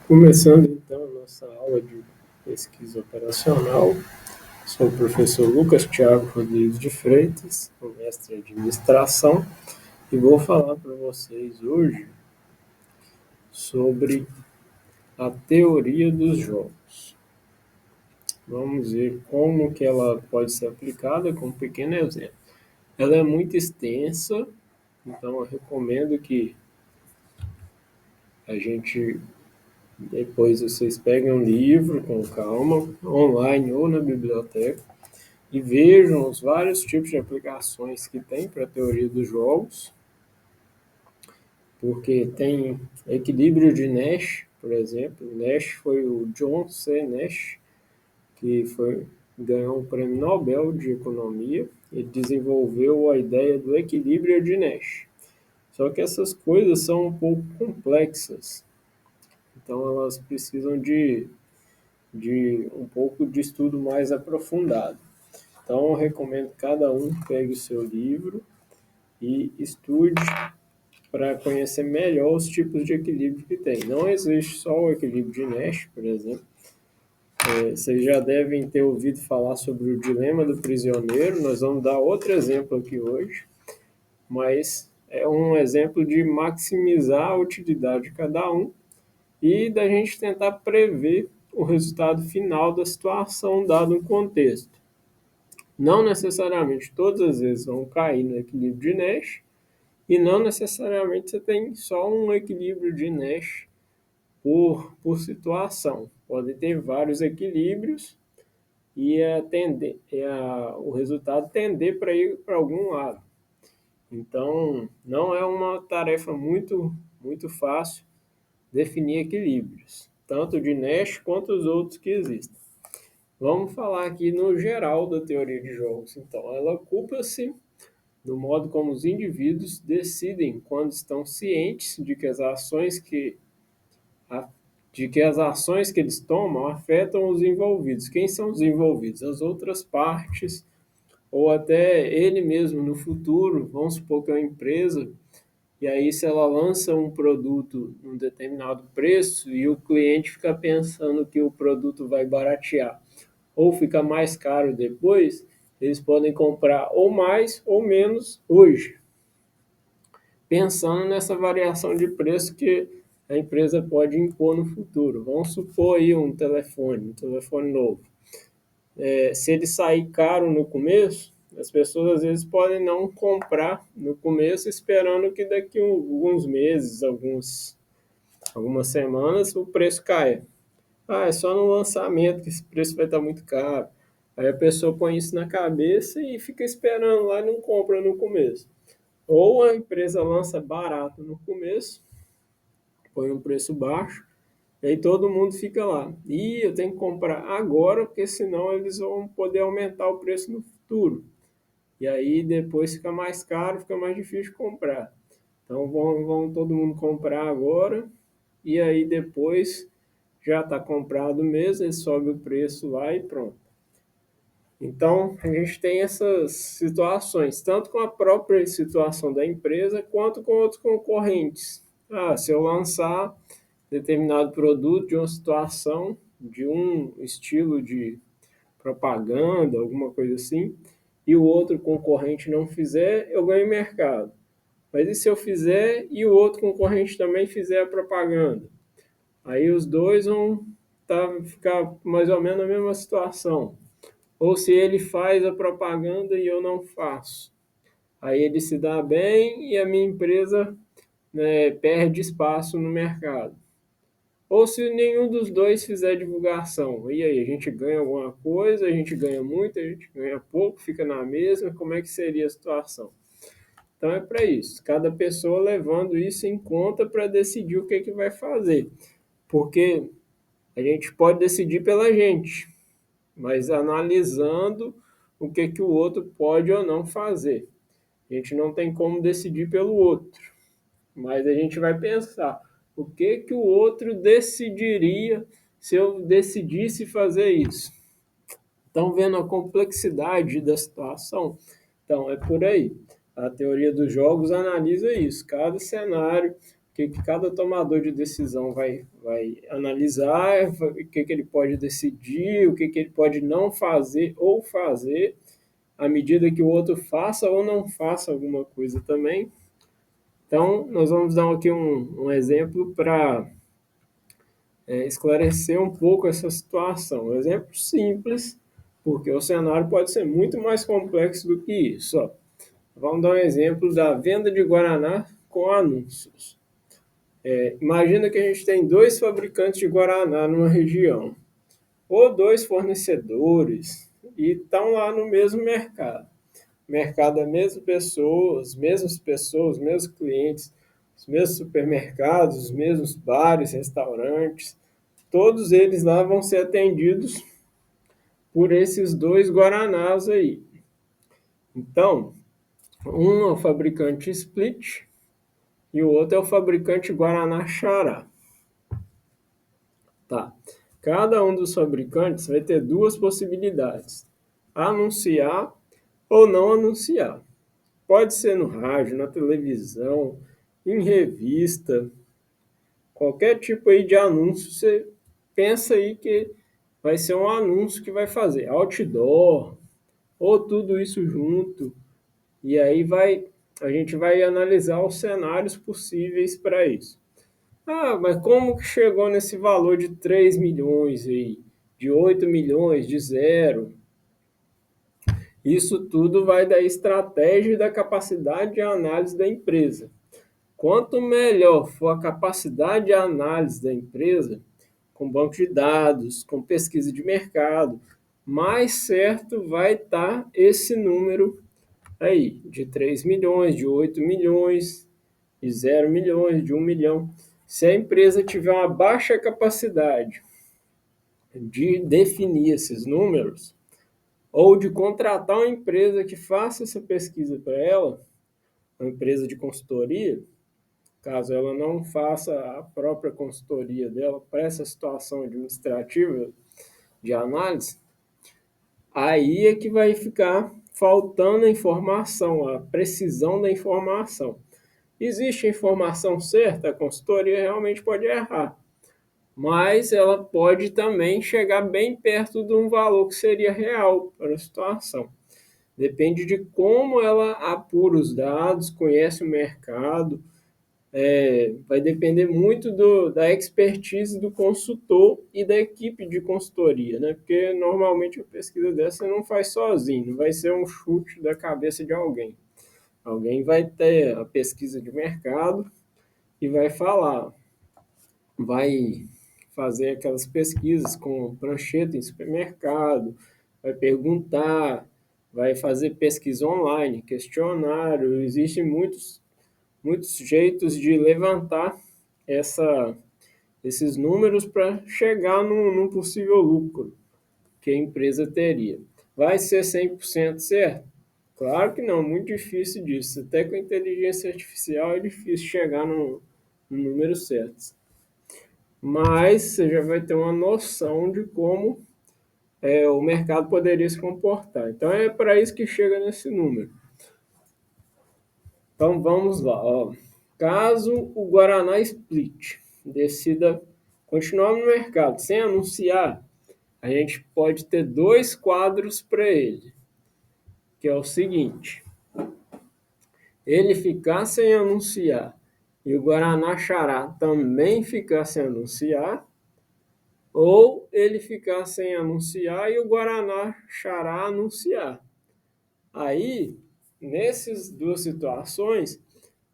Começando então a nossa aula de pesquisa operacional, sou o professor Lucas Thiago Rodrigues de Freitas, mestre em administração, e vou falar para vocês hoje sobre a teoria dos jogos. Vamos ver como que ela pode ser aplicada com um pequeno exemplo. Ela é muito extensa, então eu recomendo que a gente depois vocês peguem um livro com calma, online ou na biblioteca, e vejam os vários tipos de aplicações que tem para a teoria dos jogos, porque tem equilíbrio de Nash, por exemplo. Nash foi o John C. Nash, que ganhou o Prêmio Nobel de Economia. Ele desenvolveu a ideia do equilíbrio de Nash. Só que essas coisas são um pouco complexas, então elas precisam de um pouco de estudo mais aprofundado. Então, eu recomendo que cada um pegue o seu livro e estude para conhecer melhor os tipos de equilíbrio que tem. Não existe só o equilíbrio de Nash, por exemplo. Vocês já devem ter ouvido falar sobre o dilema do prisioneiro. Nós vamos dar outro exemplo aqui hoje, mas é um exemplo de maximizar a utilidade de cada um e da gente tentar prever o resultado final da situação dado um contexto. Não necessariamente todas as vezes vão cair no equilíbrio de Nash, e não necessariamente você tem só um equilíbrio de Nash por situação. Pode ter vários equilíbrios e o resultado tender para ir para algum lado. Então, não é uma tarefa muito fácil definir equilíbrios, tanto de Nash quanto os outros que existem. Vamos falar aqui no geral da teoria de jogos. Então, ela ocupa-se do modo como os indivíduos decidem quando estão cientes de que as ações que eles tomam afetam os envolvidos. Quem são os envolvidos? As outras partes, ou até ele mesmo no futuro. Vamos supor que é uma empresa, e aí se ela lança um produto num determinado preço e o cliente fica pensando que o produto vai baratear ou fica mais caro depois, eles podem comprar ou mais ou menos hoje, pensando nessa variação de preço que a empresa pode impor no futuro. Vamos supor aí um telefone novo. Se ele sair caro no começo, as pessoas às vezes podem não comprar no começo, esperando que daqui a alguns meses, algumas semanas, o preço caia. É só no lançamento que esse preço vai estar muito caro. Aí a pessoa põe isso na cabeça e fica esperando lá e não compra no começo. Ou a empresa lança barato no começo, põe um preço baixo, e aí todo mundo fica lá. E eu tenho que comprar agora, porque senão eles vão poder aumentar o preço no futuro. E aí depois fica mais caro, fica mais difícil de comprar. Então vão todo mundo comprar agora, e aí depois já está comprado mesmo, ele sobe o preço lá e pronto. Então, a gente tem essas situações, tanto com a própria situação da empresa, quanto com outros concorrentes. Se eu lançar determinado produto de uma situação, de um estilo de propaganda, alguma coisa assim, e o outro concorrente não fizer, eu ganho mercado. Mas e se eu fizer e o outro concorrente também fizer a propaganda? Aí os dois vão ficar mais ou menos na mesma situação. Ou se ele faz a propaganda e eu não faço. Aí ele se dá bem e a minha empresa, né, perde espaço no mercado. Ou se nenhum dos dois fizer divulgação. E aí, a gente ganha alguma coisa, a gente ganha muito, a gente ganha pouco, fica na mesma, como é que seria a situação? Então é para isso, cada pessoa levando isso em conta para decidir o que vai fazer. Porque a gente pode decidir pela gente, mas analisando o que o outro pode ou não fazer. A gente não tem como decidir pelo outro, mas a gente vai pensar o que o outro decidiria se eu decidisse fazer isso. Estão vendo a complexidade da situação? Então, é por aí. A teoria dos jogos analisa isso, cada cenário, o que cada tomador de decisão vai analisar, o que ele pode decidir, o que ele pode não fazer ou fazer, à medida que o outro faça ou não faça alguma coisa também. Então, nós vamos dar aqui um exemplo para esclarecer um pouco essa situação. Um exemplo simples, porque o cenário pode ser muito mais complexo do que isso. Ó. Vamos dar um exemplo da venda de Guaraná com anúncios. Imagina que a gente tem 2 fabricantes de Guaraná numa região, ou 2 fornecedores, e estão lá no mesmo mercado. Mercado é mesmas pessoas, mesmos clientes, os mesmos supermercados, os mesmos bares, restaurantes, todos eles lá vão ser atendidos por esses 2 Guaranás aí. Então, um é o fabricante Split e o outro é o fabricante Guaraná Xará. Tá. Cada um dos fabricantes vai ter 2 possibilidades: anunciar ou não anunciar. Pode ser no rádio, na televisão, em revista, qualquer tipo aí de anúncio. Você pensa aí que vai ser um anúncio que vai fazer outdoor ou tudo isso junto. E aí a gente vai analisar os cenários possíveis para isso. Ah, mas como que chegou nesse valor de 3 milhões aí, de 8 milhões, de zero? Isso tudo vai da estratégia e da capacidade de análise da empresa. Quanto melhor for a capacidade de análise da empresa, com banco de dados, com pesquisa de mercado, mais certo vai estar esse número aí, de 3 milhões, de 8 milhões, de 0 milhões, de 1 milhão. Se a empresa tiver uma baixa capacidade de definir esses números, ou de contratar uma empresa que faça essa pesquisa para ela, uma empresa de consultoria, caso ela não faça a própria consultoria dela para essa situação administrativa de análise, aí é que vai ficar faltando a informação, a precisão da informação. Existe informação certa, a consultoria realmente pode errar, mas ela pode também chegar bem perto de um valor que seria real para a situação. Depende de como ela apura os dados, conhece o mercado, vai depender muito da expertise do consultor e da equipe de consultoria, né? Porque normalmente a pesquisa dessa não faz sozinho, não vai ser um chute da cabeça de alguém. Alguém vai ter a pesquisa de mercado e vai falar, vai fazer aquelas pesquisas com prancheta em supermercado, vai perguntar, vai fazer pesquisa online, questionário, existem muitos jeitos de levantar esses números para chegar num possível lucro que a empresa teria. Vai ser 100% certo? Claro que não, muito difícil disso. Até com a inteligência artificial é difícil chegar no número certo. Mas você já vai ter uma noção de como o mercado poderia se comportar. Então é para isso que chega nesse número. Então vamos lá. Ó. Caso o Guaraná Split decida continuar no mercado sem anunciar, a gente pode ter 2 quadros para ele, que é o seguinte: ele ficar sem anunciar e o Guaraná Xará também ficar sem anunciar, ou ele ficar sem anunciar e o Guaraná Xará anunciar. Aí, nessas 2 situações,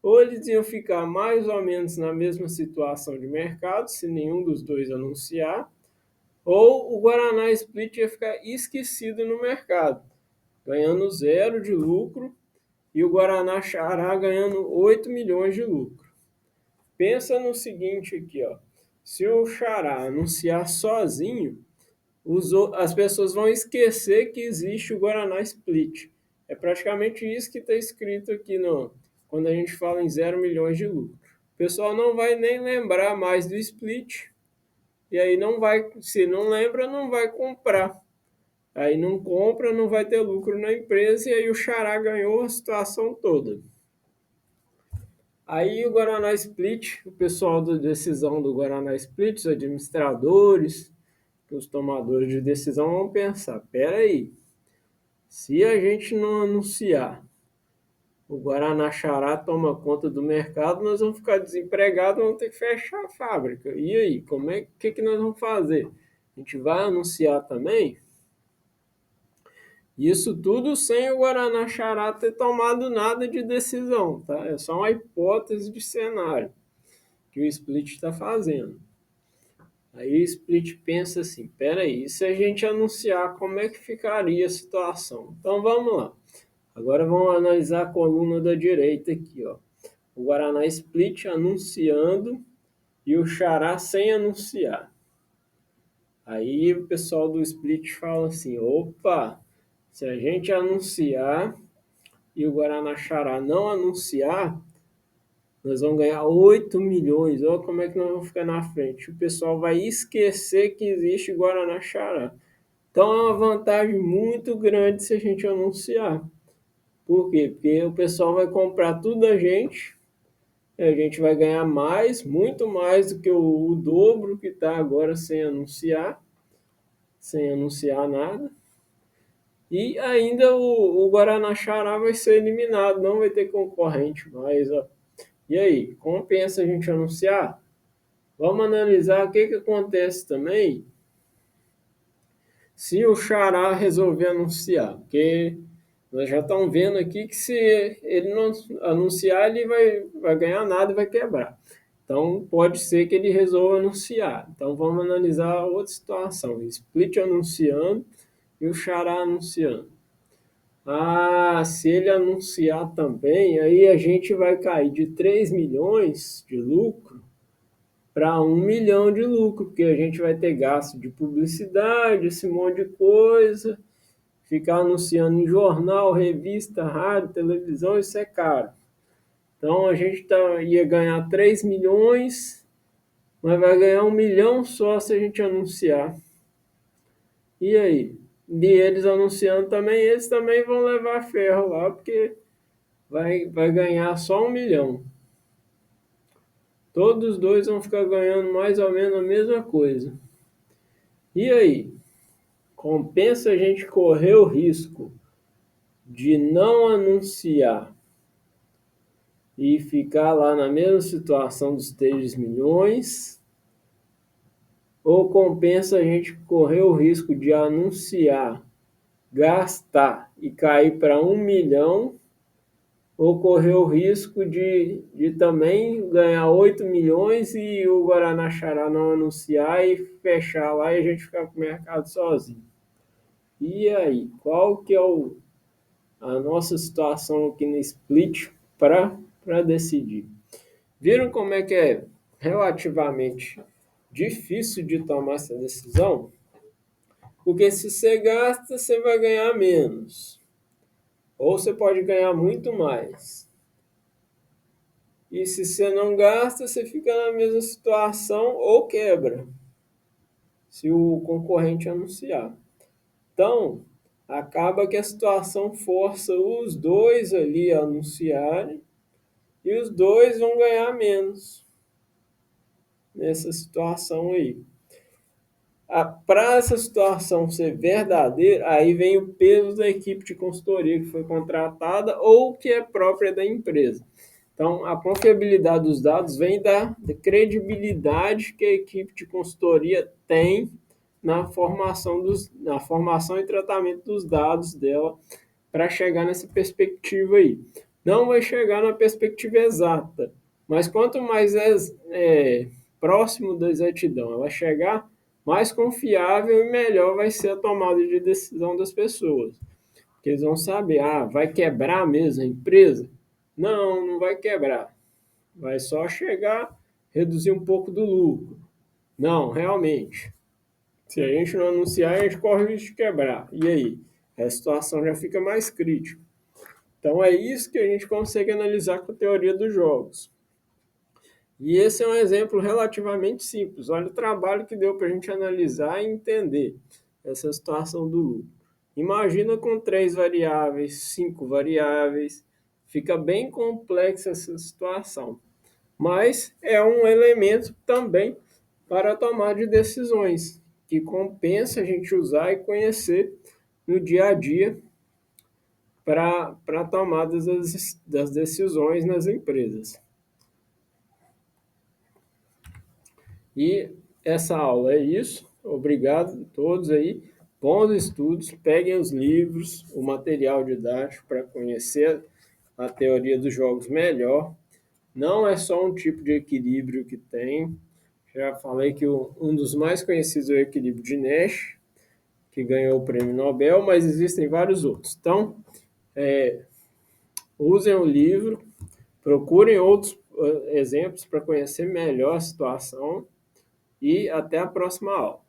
ou eles iam ficar mais ou menos na mesma situação de mercado, se nenhum dos 2 anunciar, ou o Guaraná Split ia ficar esquecido no mercado, ganhando 0 de lucro, e o Guaraná Xará ganhando 8 milhões de lucro. Pensa no seguinte aqui, ó. Se o Xará anunciar sozinho, as pessoas vão esquecer que existe o Guaraná Split. É praticamente isso que está escrito aqui quando a gente fala em 0 milhões de lucro. O pessoal não vai nem lembrar mais do Split, e aí não vai, se não lembra, não vai comprar. Aí não compra, não vai ter lucro na empresa, e aí o Xará ganhou a situação toda. Aí o Guaraná Split, o pessoal da decisão do Guaraná Split, os administradores, os tomadores de decisão vão pensar, peraí, se a gente não anunciar, o Guaraná Xará toma conta do mercado, nós vamos ficar desempregados, vamos ter que fechar a fábrica. E aí, que nós vamos fazer? A gente vai anunciar também? Isso tudo sem o Guaraná Xará ter tomado nada de decisão, tá? É só uma hipótese de cenário que o Split está fazendo. Aí o Split pensa assim, peraí, e se a gente anunciar, como é que ficaria a situação? Então vamos lá. Agora vamos analisar a coluna da direita aqui, ó. O Guaraná Split anunciando e o Xará sem anunciar. Aí o pessoal do Split fala assim, opa, se a gente anunciar e o Guaraná Xará não anunciar, nós vamos ganhar 8 milhões. Olha como é que nós vamos ficar na frente. O pessoal vai esquecer que existe Guaraná Xará. Então é uma vantagem muito grande se a gente anunciar. Por quê? Porque o pessoal vai comprar tudo da gente, a gente vai ganhar mais, muito mais do que o dobro que está agora sem anunciar nada. E ainda o Guaraná Xará vai ser eliminado, não vai ter concorrente mais. Ó. E aí, compensa a gente anunciar? Vamos analisar o que acontece também se o Xará resolver anunciar. Porque nós já estamos vendo aqui que se ele não anunciar, ele vai ganhar nada e vai quebrar. Então, pode ser que ele resolva anunciar. Então, vamos analisar outra situação. Split anunciando e o Xará anunciando. Ah, se ele anunciar também, aí a gente vai cair de 3 milhões de lucro para 1 milhão de lucro, porque a gente vai ter gasto de publicidade, esse monte de coisa, ficar anunciando em jornal, revista, rádio, televisão, isso é caro. Então a gente ia ganhar 3 milhões, mas vai ganhar 1 milhão só se a gente anunciar. E aí? E eles anunciando também, eles também vão levar ferro lá, porque vai ganhar só 1 milhão. Todos os dois vão ficar ganhando mais ou menos a mesma coisa. E aí? Compensa a gente correr o risco de não anunciar e ficar lá na mesma situação dos 3 milhões? Ou compensa a gente correr o risco de anunciar, gastar e cair para 1 milhão? Ou correr o risco de também ganhar 8 milhões e o Guaraná Xará não anunciar e fechar lá e a gente ficar com o mercado sozinho? E aí, qual que é a nossa situação aqui no Split para decidir? Viram como é que é relativamente difícil de tomar essa decisão? Porque se você gasta, você vai ganhar menos. Ou você pode ganhar muito mais. E se você não gasta, você fica na mesma situação ou quebra, se o concorrente anunciar. Então, acaba que a situação força os dois ali a anunciarem e os dois vão ganhar menos nessa situação aí. Para essa situação ser verdadeira, aí vem o peso da equipe de consultoria que foi contratada ou que é própria da empresa. Então, a confiabilidade dos dados vem da credibilidade que a equipe de consultoria tem na formação e tratamento dos dados dela para chegar nessa perspectiva aí. Não vai chegar na perspectiva exata, mas quanto mais próximo da exatidão ela chegar, mais confiável e melhor vai ser a tomada de decisão das pessoas. Porque eles vão saber, vai quebrar mesmo a empresa? Não, não vai quebrar. Vai só chegar, reduzir um pouco do lucro. Não, realmente. Se a gente não anunciar, a gente corre o risco de quebrar. E aí? A situação já fica mais crítica. Então é isso que a gente consegue analisar com a teoria dos jogos. E esse é um exemplo relativamente simples. Olha o trabalho que deu para a gente analisar e entender essa situação do lucro. Imagina com 3 variáveis, 5 variáveis, Fica bem complexa essa situação, mas é um elemento também para tomar de decisões, que compensa a gente usar e conhecer no dia a dia para tomada das decisões nas empresas. E essa aula é isso. Obrigado a todos aí. Bons estudos. Peguem os livros, o material didático para conhecer a teoria dos jogos melhor. Não é só um tipo de equilíbrio que tem. Já falei que um dos mais conhecidos é o equilíbrio de Nash, que ganhou o prêmio Nobel, mas existem vários outros. Então, usem o livro, procurem outros exemplos para conhecer melhor a situação e até a próxima aula.